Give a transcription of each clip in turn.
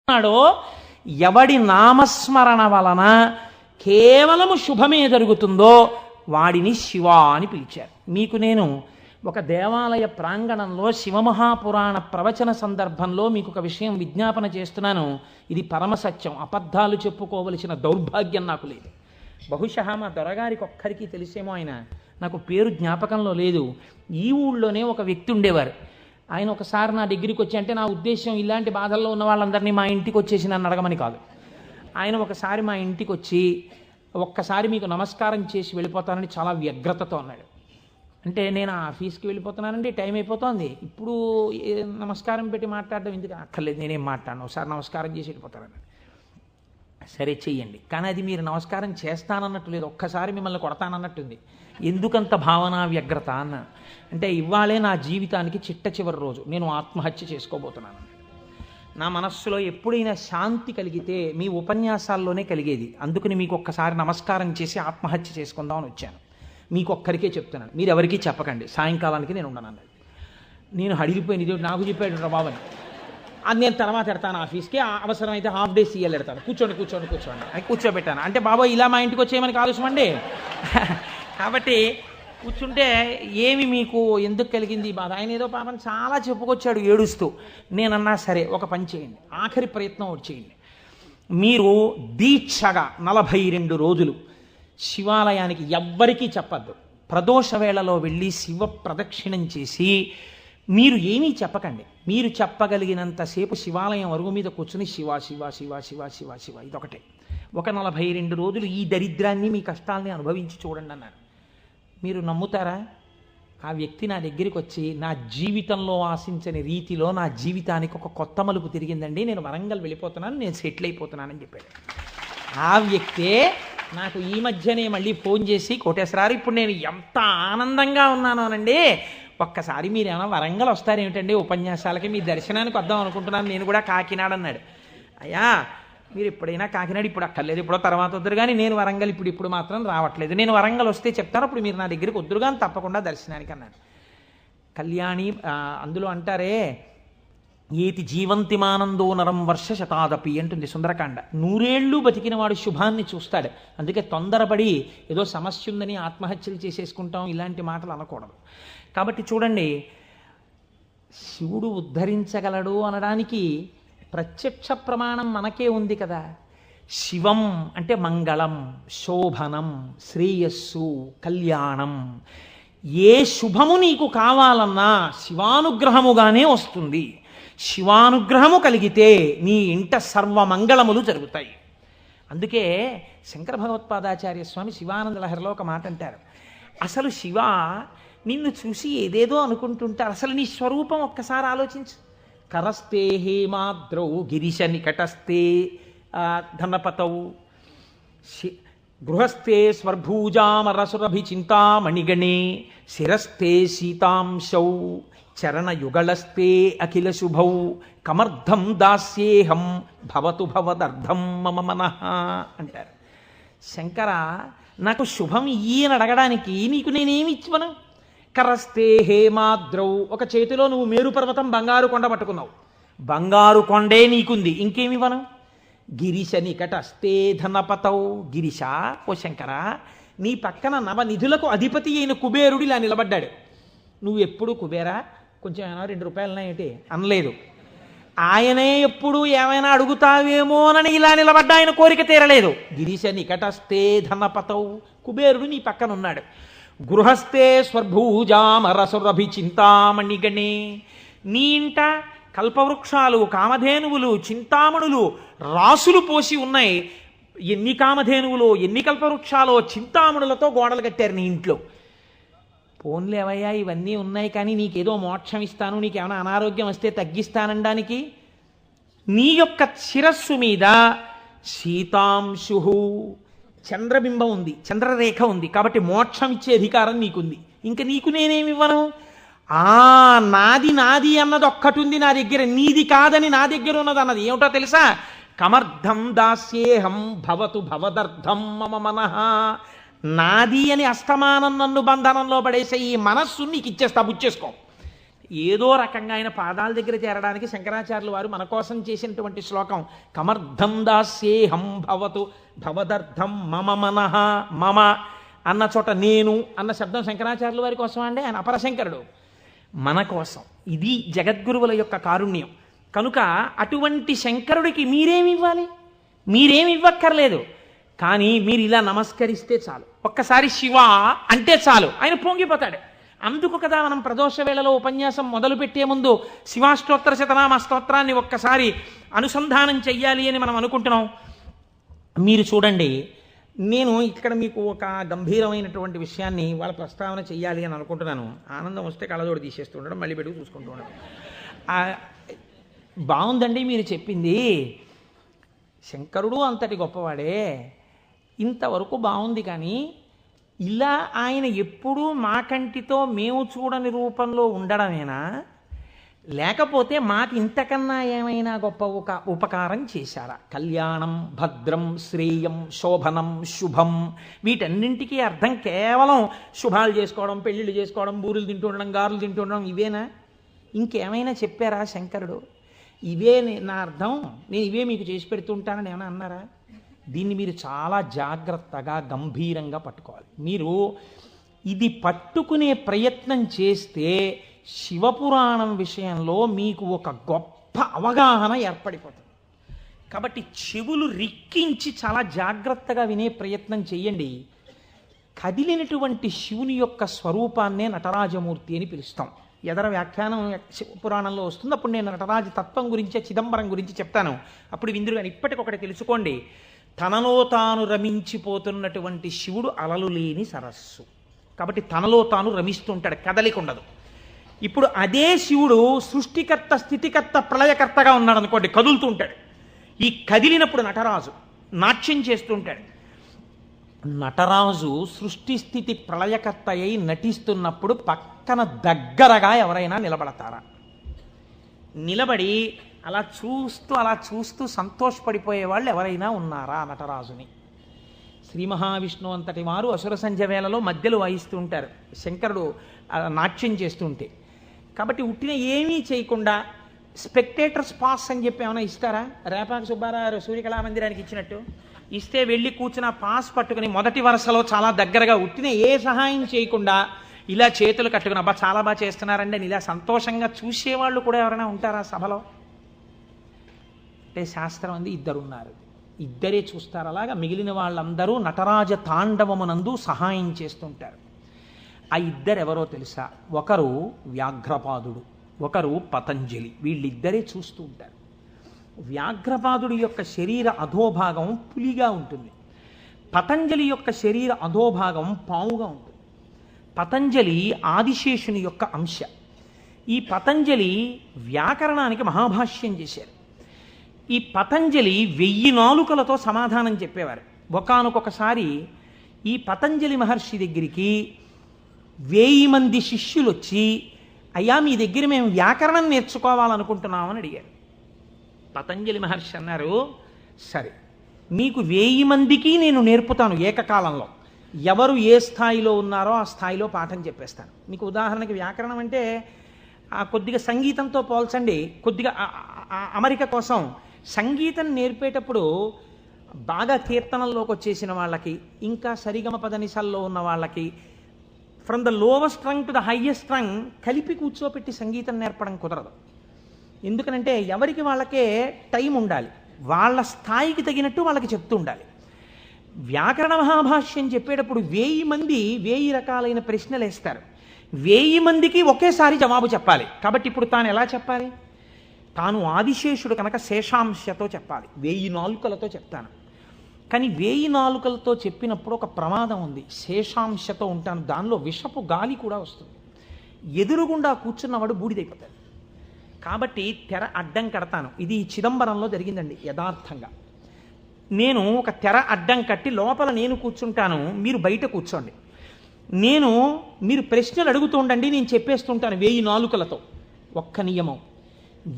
నాడో ఎవడి నామస్మరణ వలన కేవలము శుభమే జరుగుతుందో వాడిని శివ అని పిలిచారు. మీకు నేను ఒక దేవాలయ ప్రాంగణంలో శివమహాపురాణ ప్రవచన సందర్భంలో మీకు ఒక విషయం విజ్ఞాపన చేస్తున్నాను. ఇది పరమసత్యం, అబద్ధాలు చెప్పుకోవలసిన దౌర్భాగ్యం నాకు లేదు. బహుశా మా దొరగారికి ఒక్కరికి తెలిసేమో, ఆయన నాకు పేరు జ్ఞాపకంలో లేదు. ఈ ఊళ్ళోనే ఒక వ్యక్తి ఉండేవారు. ఆయన ఒకసారి నా దగ్గరికి వచ్చి, అంటే నా ఉద్దేశం ఇలాంటి బాధల్లో ఉన్న వాళ్ళందరినీ మా ఇంటికి వచ్చేసి నన్ను అడగమని కాదు. ఆయన ఒకసారి మా ఇంటికి వచ్చి ఒక్కసారి మీకు నమస్కారం చేసి వెళ్ళిపోతానని చాలా వ్యగ్రతతో అన్నాడు. అంటే నేను ఆఫీస్కి వెళ్ళిపోతున్నానండి, టైం అయిపోతుంది, ఇప్పుడు నమస్కారం పెట్టి మాట్లాడడం ఎందుకు, అక్కర్లేదు నేనేం మాట్లాడను, ఒకసారి నమస్కారం చేసి వెళ్ళిపోతానని. సరే చెయ్యండి, కానీ అది మీరు నమస్కారం చేస్తానన్నట్టు లేదు, ఒక్కసారి మిమ్మల్ని కొడతానన్నట్టుంది. ఎందుకంత భావన వ్యగ్రత అన్న అంటే, ఇవాళే నా జీవితానికి చిట్ట చివరి రోజు, నేను ఆత్మహత్య చేసుకోబోతున్నాను. నా మనస్సులో ఎప్పుడైనా శాంతి కలిగితే మీ ఉపన్యాసాల్లోనే కలిగేది. అందుకని మీకు ఒక్కసారి నమస్కారం చేసి ఆత్మహత్య చేసుకుందామని వచ్చాను. మీకు ఒక్కరికే చెప్తున్నాను, మీరు ఎవరికీ చెప్పకండి, సాయంకాలానికి నేను ఉండను అన్నది. నేను హడిలిపోయిన ఇది నాకు చెప్పాడు బాబని, అది నేను తర్వాత ఎడతాను ఆఫీస్కి, అవసరమైతే హాఫ్ డే సీఎల్ ఎడతాను, కూర్చోండి కూర్చోండి కూర్చోండి అని కూర్చోబెట్టాను. అంటే బాబా ఇలా మా ఇంటికి వచ్చేయమని ఆలోచమండి. కాబట్టి కూర్చుంటే ఏమి మీకు ఎందుకు కలిగింది బాధ, ఆయన ఏదో పాపం చాలా చెప్పుకొచ్చాడు ఏడుస్తూ. నేనన్నా సరే ఒక పని చేయండి, ఆఖరి ప్రయత్నం ఒకటి చేయండి, మీరు దీక్షగా 42 రోజులు శివాలయానికి ఎవ్వరికీ చెప్పద్దు, ప్రదోష వేళలో వెళ్ళి శివ ప్రదక్షిణం చేసి మీరు ఏమీ చెప్పకండి, మీరు చెప్పగలిగినంతసేపు శివాలయం అరుగు మీద కూర్చుని శివ శివ శివ శివ శివ శివ ఇదొకటే. ఒక 42 రోజులు ఈ దరిద్రాన్ని మీ కష్టాలని అనుభవించి చూడండి అన్నాడు. మీరు నమ్ముతారా? ఆ వ్యక్తి నా దగ్గరికి వచ్చి, నా జీవితంలో ఆశించని రీతిలో నా జీవితానికి ఒక కొత్త మలుపు తిరిగిందండి, నేను వరంగల్ వెళ్ళిపోతున్నాను, నేను సెటిల్ అయిపోతున్నానని చెప్పాడు. ఆ వ్యక్తే నాకు ఈ మధ్యనే మళ్ళీ ఫోన్ చేసి, కోటేశ్వరారు ఇప్పుడు నేను ఎంత ఆనందంగా ఉన్నానోనండి, ఒక్కసారి మీరు ఏమైనా వరంగల్ వస్తారేమిటండి ఉపన్యాసాలకి, మీ దర్శనానికి వద్దాం అనుకుంటున్నాను, నేను కూడా కాకినాడ అన్నాడు. అయ్యా మీరు ఎప్పుడైనా కాకినాడ ఇప్పుడు అక్కర్లేదు, ఇప్పుడో తర్వాత వద్దురు కానీ, నేను వరంగల్ ఇప్పుడు మాత్రం రావట్లేదు, నేను వరంగల్ వస్తే చెప్తాను, అప్పుడు మీరు నా దగ్గరికి వద్దురు కానీ తప్పకుండా దర్శనానికి అన్నాడు. కళ్యాణి అందులో అంటారే, ఏతి జీవంతిమానందో నరం వర్ష శతాదపి అంటుంది సుందరకాండ. 100 ఏళ్ళు బతికిన వాడు శుభాన్ని చూస్తాడు. అందుకే తొందరపడి ఏదో సమస్య ఉందని ఆత్మహత్యలు చేసేసుకుంటాం, ఇలాంటి మాటలు అనకూడదు. కాబట్టి చూడండి, శివుడు ఉద్ధరించగలడు అనడానికి ప్రత్యక్ష ప్రమాణం మనకే ఉంది కదా. శివం అంటే మంగళం, శోభనం, శ్రేయస్సు, కళ్యాణం. ఏ శుభము నీకు కావాలన్నా శివానుగ్రహముగానే వస్తుంది. శివానుగ్రహము కలిగితే నీ ఇంట సర్వమంగళములు జరుగుతాయి. అందుకే శంకర భగవత్పాదాచార్య స్వామి శివానంద లహరిలో ఒక మాట అంటారు, అసలు శివ నిన్ను చూసి ఏదేదో అనుకుంటుంటారు, అసలు నీ స్వరూపం ఒక్కసారి ఆలోచించు. కరస్తే హేమాద్రౌ గిరిశ నికటస్తే ధనపతౌ గృహస్థే స్వర్భూజామరసురభి చింతామణిగణే శిరస్థే సీతాంశౌ చరణయుగళస్తే అఖిల శుభౌ కమర్థం దాస్యేహం భవతు భవదర్థం మమ మనః అంటారు. శంకర నాకు శుభం ఇయ్యని అడగడానికి నీకు నేనేమి ఇచ్చివను? కరస్తే హేమాద్రౌ, ఒక చేతిలో నువ్వు మేరు పర్వతం బంగారు కొండ పట్టుకున్నావు, బంగారు కొండే నీకుంది, ఇంకేమివ్వను? గిరిశ నికటస్తే ధనపతౌ, గిరిశ ఓ శంకర నీ పక్కన నవనిధులకు అధిపతి అయిన కుబేరుడు ఇలా నిలబడ్డాడు, నువ్వు ఎప్పుడు కుబేరా కొంచెం ఏమైనా 2 రూపాయలనా ఏంటి అనలేదు. ఆయనే ఎప్పుడు ఏమైనా అడుగుతావేమోనని ఇలా నిలబడ్డా, ఆయన కోరిక తీరలేదు. గిరిశ నికటస్తే ధనపతౌ, కుబేరుడు నీ పక్కన ఉన్నాడు. గృహస్థే స్వర్భూజామరసురభి చింతామణిగణే, నీ ఇంట కల్పవృక్షాలు, కామధేనువులు, చింతామణులు రాసులు పోసి ఉన్నాయి. ఎన్ని కామధేనువులు, ఎన్ని కల్పవృక్షాలో, చింతామణులతో గోడలు కట్టారు నీ ఇంట్లో. పోన్లేవయ్యా ఇవన్నీ ఉన్నాయి, కానీ నీకేదో మోక్షం ఇస్తాను, నీకేమైనా అనారోగ్యం వస్తే తగ్గిస్తానడానికి నీ యొక్క శిరస్సు మీద సీతాంశు చంద్రబింబం ఉంది, చంద్రరేఖ ఉంది, కాబట్టి మోక్షం ఇచ్చే అధికారం నీకుంది, ఇంకా నీకు నేనేమివ్వను? నాది నాది అన్నది ఒక్కటి ఉంది నా దగ్గర, నీది కాదని నా దగ్గర ఉన్నది అన్నది ఏమిటో తెలుసా? కమర్థం దాస్యేహం భవతు భవదర్థం మమ మనః. నాది అని అస్తమానం నన్ను బంధనంలో పడేసే ఈ మనస్సు నీకు ఇచ్చేస్తా, బుచ్చేసుకో. ఏదో రకంగా ఆయన పాదాల దగ్గర చేరడానికి శంకరాచార్యులు వారు మన కోసం చేసినటువంటి శ్లోకం కమర్థం దాస్యేహం భవతు భవదర్థం మమ మనః మమ అన్న చోట నేను అన్న శబ్దం శంకరాచార్యుల వారి కోసం అండి, ఆయన అపరశంకరుడు మన కోసం. ఇది జగద్గురువుల యొక్క కారుణ్యం. కనుక అటువంటి శంకరుడికి మీరేమి ఇవ్వాలి? మీరేమి ఇవ్వక్కర్లేదు. కానీ మీరు ఇలా నమస్కరిస్తే చాలు, ఒక్కసారి శివ అంటే చాలు, ఆయన పొంగిపోతాడు. అందుకు కదా మనం ప్రదోష వేళలో ఉపన్యాసం మొదలుపెట్టే ముందు శివాష్టోత్తర శతనామ స్తోత్రాన్ని ఒక్కసారి అనుసంధానం చెయ్యాలి అని మనం అనుకుంటున్నాం. మీరు చూడండి, నేను ఇక్కడ మీకు ఒక గంభీరమైనటువంటి విషయాన్ని వాళ్ళ ప్రస్తావన చెయ్యాలి అని అనుకుంటున్నాను. ఆనందం వస్తే కళ్ళజోడు తీసేస్తూ ఉండడం, మళ్ళీ పెట్టుకు చూసుకుంటూ ఉండడం. బాగుందండి మీరు చెప్పింది, శంకరుడు అంతటి గొప్పవాడే, ఇంతవరకు బాగుంది. కానీ ఇలా ఆయన ఎప్పుడూ మా కంటితో మేము చూడని రూపంలో ఉండడమేనా, లేకపోతే మాకు ఇంతకన్నా ఏమైనా గొప్ప ఉపకారం చేశారా? కళ్యాణం, భద్రం, శ్రేయం, శోభనం, శుభం, వీటన్నింటికీ అర్థం కేవలం శుభాలు చేసుకోవడం, పెళ్ళిళ్ళు చేసుకోవడం, బూరెలు తింటూ ఉండడం, గారెలు తింటూ ఉండడం, ఇవేనా? ఇంకేమైనా చెప్పారా శంకరుడు? ఇవే నా అర్థం, నేను ఇవే మీకు చేసి పెడుతుంటానని ఏమైనా అన్నారా? దీన్ని మీరు చాలా జాగ్రత్తగా గంభీరంగా పట్టుకోవాలి. మీరు ఇది పట్టుకునే ప్రయత్నం చేస్తే శివపురాణం విషయంలో మీకు ఒక గొప్ప అవగాహన ఏర్పడిపోతుంది. కాబట్టి చెవులు రిక్కించి చాలా జాగ్రత్తగా వినే ప్రయత్నం చెయ్యండి. కదిలినటువంటి శివుని యొక్క స్వరూపాన్నే నటరాజమూర్తి అని పిలుస్తాం. ఎదర వ్యాఖ్యానం పురాణంలో వస్తుంది, అప్పుడు నేను నటరాజ తత్వం గురించి, చిదంబరం గురించి చెప్తాను. అప్పుడు విందురు కానీ ఇప్పటికొకటి తెలుసుకోండి, తనలో తాను రమించిపోతున్నటువంటి శివుడు అలలు లేని సరస్సు. కాబట్టి తనలో తాను రమిస్తుంటాడు, కదలిక ఉండదు. ఇప్పుడు అదే శివుడు సృష్టికర్త, స్థితికర్త, ప్రళయకర్తగా ఉన్నాడు అనుకోండి, కదులుతూ ఉంటాడు. ఈ కదిలినప్పుడు నటరాజు నాట్యం చేస్తుంటాడు. నటరాజు సృష్టి స్థితి ప్రళయకర్త అయి నటిస్తున్నప్పుడు పక్కన దగ్గరగా ఎవరైనా నిలబడతారా? నిలబడి అలా చూస్తూ సంతోషపడిపోయే వాళ్ళు ఎవరైనా ఉన్నారా నటరాజుని? శ్రీ మహావిష్ణువు అంతటి వారు అసుర సంధ్య వేళలో మధ్యలో వాయిస్తూ ఉంటారు, శంకరుడు నాట్యం చేస్తుంటే. కాబట్టి ఉట్టిన ఏమీ చేయకుండా స్పెక్టేటర్స్ పాస్ అని చెప్పి ఏమైనా ఇస్తారా? రేపాక సుబ్బారావు సూర్యకళా మందిరానికి ఇచ్చినట్టు ఇస్తే వెళ్ళి కూర్చున్న పాస్ పట్టుకుని మొదటి వరుసలో చాలా దగ్గరగా ఉట్టిన ఏ సహాయం చేయకుండా ఇలా చేతులు కట్టుకుని అబ్బా చాలా బాగా చేస్తున్నారండి అని ఇలా సంతోషంగా చూసేవాళ్ళు కూడా ఎవరైనా ఉంటారా సభలో? అంటే శాస్త్రం అంది ఇద్దరున్నారు, ఇద్దరే చూస్తారు. అలాగా మిగిలిన వాళ్ళందరూ నటరాజ తాండవమునందు సహాయం చేస్తుంటారు. ఆ ఇద్దరు ఎవరో తెలుసా? ఒకరు వ్యాఘ్రపాదుడు, ఒకరు పతంజలి. వీళ్ళిద్దరే చూస్తూ ఉంటారు. వ్యాఘ్రపాదుడి యొక్క శరీర అధోభాగం పులిగా ఉంటుంది, పతంజలి యొక్క శరీర అధోభాగం పావుగా ఉంటుంది. పతంజలి ఆదిశేషుని యొక్క అంశ. ఈ పతంజలి వ్యాకరణానికి మహాభాష్యం చేశారు. ఈ పతంజలి 1000 నాలుకలతో సమాధానం చెప్పేవారు. ఒకానొకసారి ఈ పతంజలి మహర్షి దగ్గరికి 1000 మంది శిష్యులు వచ్చి, అయ్యా మీ దగ్గర మేము వ్యాకరణం నేర్చుకోవాలనుకుంటున్నామని అడిగారు. పతంజలి మహర్షి అన్నారు, సరే మీకు 1000 మందికి నేను నేర్పుతాను ఏకకాలంలో. ఎవరు ఏ స్థాయిలో ఉన్నారో ఆ స్థాయిలో పాఠం చెప్పేస్తాను. మీకు ఉదాహరణకి వ్యాకరణం అంటే కొద్దిగా సంగీతంతో పోల్చండి. కొద్దిగా అమరిక కోసం సంగీతం నేర్పేటప్పుడు బాగా కీర్తనల్లోకి వచ్చేసిన వాళ్ళకి, ఇంకా సరిగమ పదనిసల్లో ఉన్న వాళ్ళకి, from the lowest string to the highest string కలిపి కూర్చోపెట్టి సంగీతం నేర్పడం కుదరదు. ఎందుకనంటే ఎవరికి వాళ్ళకే టైం ఉండాలి, వాళ్ళ స్థాయికి తగినట్టు వాళ్ళకి చెప్తూ ఉండాలి. వ్యాకరణ మహాభాష్యం చెప్పేటప్పుడు 1000 మంది 1000 రకాలైన ప్రశ్నలు వేస్తారు. 1000 మందికి ఒకేసారి జవాబు చెప్పాలి. కాబట్టి ఇప్పుడు తాను ఎలా చెప్పాలి? తాను ఆదిశేషుడు కనుక శేషాంశతో చెప్పాలి, 1000 నాలుకలతో చెప్తాను. కానీ 1000 నాలుకలతో చెప్పినప్పుడు ఒక ప్రమాదం ఉంది. శేషాంశతో ఉంటాను, దానిలో విషపు గాలి కూడా వస్తుంది, ఎదురుగుండా కూర్చున్నవాడు బూడిదైపోతాడు. కాబట్టి తెర అడ్డం కడతాను. ఇది చిదంబరంలో జరిగిందండి యథార్థంగా. నేను ఒక తెర అడ్డం కట్టి లోపల నేను కూర్చుంటాను, మీరు బయట కూర్చోండి. మీరు ప్రశ్నలు అడుగుతూ ఉండండి, నేను చెప్పేస్తుంటాను 1000 నాలుకలతో. ఒక్క నియమం,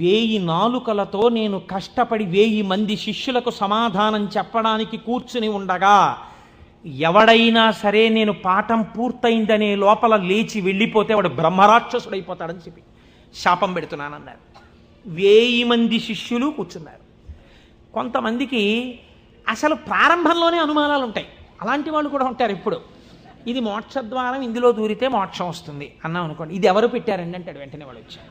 1000 నాలుకలతో నేను కష్టపడి 1000 మంది శిష్యులకు సమాధానం చెప్పడానికి కూర్చుని ఉండగా ఎవడైనా సరే నేను పాఠం పూర్తయిందనే లోపల లేచి వెళ్ళిపోతే వాడు బ్రహ్మరాక్షసుడైపోతాడని చెప్పి శాపం పెడుతున్నానన్నారు. 1000 మంది శిష్యులు కూర్చున్నారు. కొంతమందికి అసలు ప్రారంభంలోనే అనుమానాలు ఉంటాయి. అలాంటి వాళ్ళు కూడా ఉంటారు. ఇప్పుడు ఇది మోక్షద్వారం, ఇందులో దూరితే మోక్షం వస్తుంది అన్నాం అనుకోండి, ఇది ఎవరు పెట్టారండి అంటాడు. వెంటనే వాళ్ళు వచ్చారు.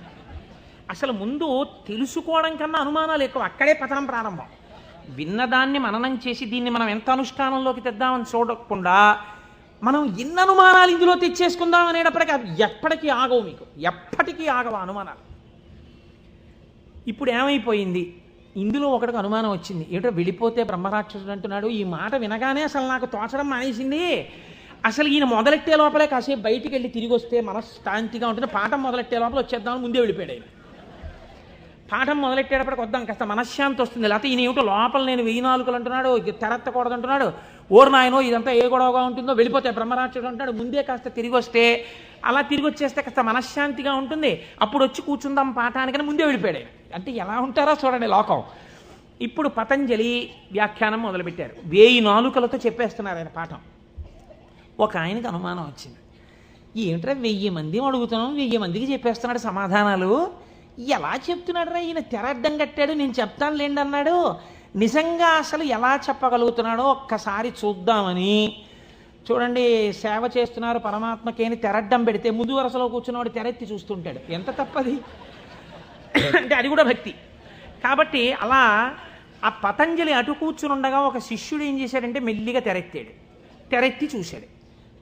అసలు ముందు తెలుసుకోవడం కన్నా అనుమానాలు ఎక్కువ. అక్కడే పతనం ప్రారంభం. విన్నదాన్ని మననం చేసి దీన్ని మనం ఎంత అనుష్ఠానంలోకి తెద్దామని చూడకుండా మనం ఎన్ని అనుమానాలు ఇందులో తెచ్చేసుకుందాం అనేటప్పటికీ అవి ఎప్పటికీ ఆగవు. మీకు ఎప్పటికీ ఆగవు అనుమానాలు. ఇప్పుడు ఏమైపోయింది, ఇందులో ఒకటికి అనుమానం వచ్చింది. ఏమిటో వెళ్ళిపోతే బ్రహ్మరాక్షసుడు అంటున్నాడు. ఈ మాట వినగానే అసలు నాకు తోచడం మానేసింది. అసలు ఈయన మొదలెట్టే లోపలే కాసేపు బయటికి వెళ్ళి తిరిగి వస్తే మనశ్శాంతిగా ఉంటుంది. పాఠం మొదలెట్టే లోపల వచ్చేద్దామని ముందే వెళ్ళిపోయాడు ఆయన. పాఠం మొదలెట్టేటప్పటికి వద్దాం కాస్త మనశ్శాంతి వస్తుంది. లేకపోతే ఈయన ఏమిటో లోపల నేను 1000 నాలుకలు అంటున్నాడు, తెరత్తకూడదు అంటున్నాడు. ఓరు నాయనో ఇదంతా ఏ గొడవగా ఉంటుందో, వెళ్ళిపోతే బ్రహ్మరాక్షసుడు అంటాడు. ముందే కాస్త తిరిగి వస్తే, అలా తిరిగి వచ్చేస్తే కాస్త మనశ్శాంతిగా ఉంటుంది. అప్పుడు వచ్చి కూర్చుందాం పాఠానికని ముందే వెళ్ళిపోయాడు. అంటే ఎలా ఉంటారో చూడండి లోకం. ఇప్పుడు పతంజలి వ్యాఖ్యానం మొదలుపెట్టారు. 1000 నాలుకలతో చెప్పేస్తున్నారు ఆయన పాఠం. ఒక ఆయనకి అనుమానం వచ్చింది. ఏమిట్రా 1000 మంది అడుగుతున్నాం, 1000 మందికి చెప్పేస్తున్నాడు సమాధానాలు, ఎలా చెప్తున్నాడు రా ఈయన? తెర అడ్డం కట్టాడు, నేను చెప్తాను లేండి అన్నాడు. నిజంగా అసలు ఎలా చెప్పగలుగుతున్నాడో ఒక్కసారి చూద్దామని. చూడండి, సేవ చేస్తున్నారు పరమాత్మకి అని తెరడ్డం పెడితే ముందు వరుసలో కూర్చున్నవాడు తెరెత్తి చూస్తుంటాడు. ఎంత తప్పది అంటే అది కూడా భక్తి. కాబట్టి అలా ఆ పతంజలి అటు కూర్చుని ఉండగా ఒక శిష్యుడు ఏం చేశాడంటే మెల్లిగా తెరెత్తాడు. తెరెత్తి చూశాడు.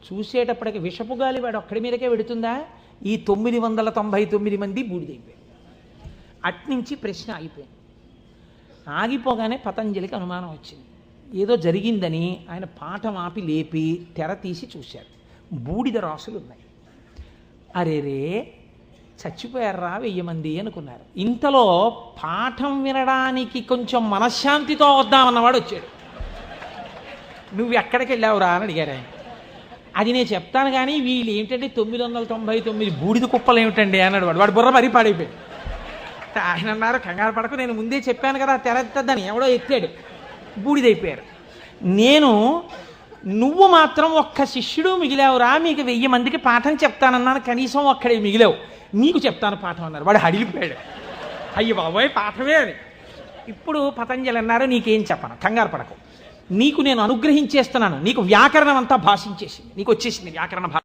చూసేటప్పటికి విషపు గాలి వాడు ఒక్కడి మీదకే పెడుతుందా? ఈ 999 మంది బూడిదైపోయారు. అట్నుంచి ప్రశ్న ఆగిపోయింది. ఆగిపోగానే పతంజలికి అనుమానం వచ్చింది. ఏదో జరిగిందని ఆయన పాఠం ఆపి లేపి తెర తీసి చూశారు. బూడిద రాసులు ఉన్నాయి. అరేరే చచ్చిపోయారా 1000 మంది అనుకున్నారు. ఇంతలో పాఠం వినడానికి కొంచెం మనశ్శాంతితో వద్దామన్నవాడు వచ్చాడు. నువ్వు ఎక్కడికి వెళ్ళావురా అని అడిగారు ఆయన. అది నేను చెప్తాను కానీ వీళ్ళు ఏమిటంటే 999 బూడిద కుప్పలు ఏమిటండి అన్నాడు వాడు. వాడు బుర్ర మరీ పాడైపోయాడు. ఆయన అన్నారు, కంగారు పడకు, నేను ముందే చెప్పాను కదా తెరెత్తద్దని. ఎవడో ఎత్తాడు, బూడిదైపోయారు. నువ్వు మాత్రం ఒక్క శిష్యుడు మిగిలావురా, మీకు 1000 మందికి పాఠం చెప్తానన్నాను, కనీసం ఒక్కడే మిగిలావు, నీకు చెప్తాను పాఠం అన్నారు. వాడు హడిలిపోయాడు. అయ్యి బాబోయ్ పాఠమే అని. ఇప్పుడు పతంజలి అన్నారు, నీకేం చెప్పను, కంగారు పడకు, నీకు నేను అనుగ్రహించేస్తున్నాను, నీకు వ్యాకరణం అంతా భాషించేసింది, నీకు వచ్చేసింది వ్యాకరణ భాష.